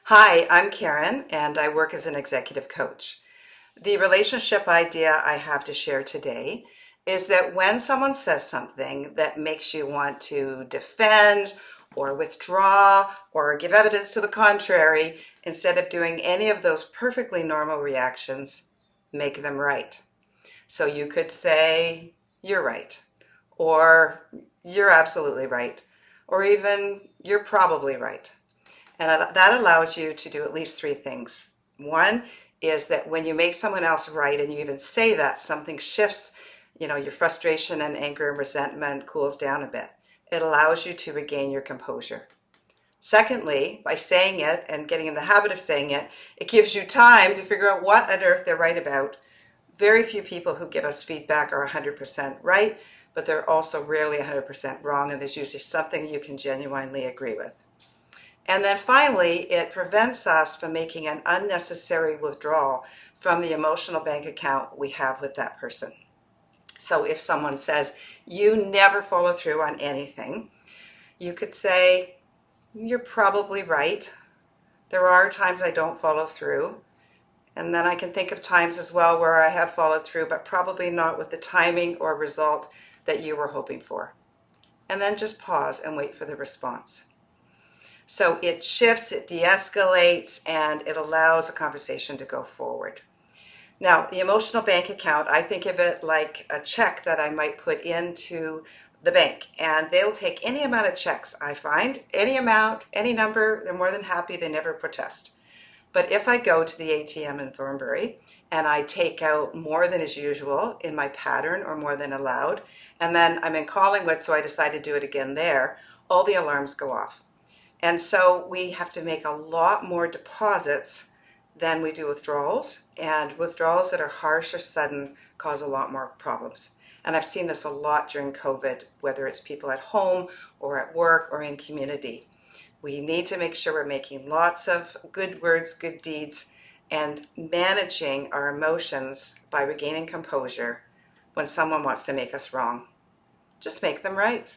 Hi, I'm Karen, and I work as an executive coach. The relationship idea I have to share today is that when someone says something that makes you want to defend or withdraw or give evidence to the contrary, instead of doing any of those perfectly normal reactions, make them right. So you could say, "You're right," or "You're absolutely right," or even "You're probably right." And that allows you to do at least three things. One is that when you make someone else right and you even say that, something shifts, your frustration and anger and resentment cools down a bit. It allows you to regain your composure. Secondly, by saying it and getting in the habit of saying it, it gives you time to figure out what on earth they're right about. Very few people who give us feedback are 100% right, but they're also rarely 100% wrong, and there's usually something you can genuinely agree with. And then finally, it prevents us from making an unnecessary withdrawal from the emotional bank account we have with that person. So if someone says, "You never follow through on anything," you could say, "You're probably right. There are times I don't follow through. And then I can think of times as well where I have followed through, but probably not with the timing or result that you were hoping for." And then just pause and wait for the response. So it shifts, it de-escalates, and it allows a conversation to go forward. Now, the emotional bank account, I think of it like a check that I might put into the bank, and they'll take any amount of checks, I find. Any amount, any number, they're more than happy, they never protest. But if I go to the ATM in Thornbury and I take out more than is usual in my pattern or more than allowed, and then I'm in Collingwood, so I decide to do it again there, all the alarms go off. And so we have to make a lot more deposits than we do withdrawals. And withdrawals that are harsh or sudden cause a lot more problems. And I've seen this a lot during COVID, whether it's people at home or at work or in community. We need to make sure we're making lots of good words, good deeds, and managing our emotions by regaining composure when someone wants to make us wrong. Just make them right.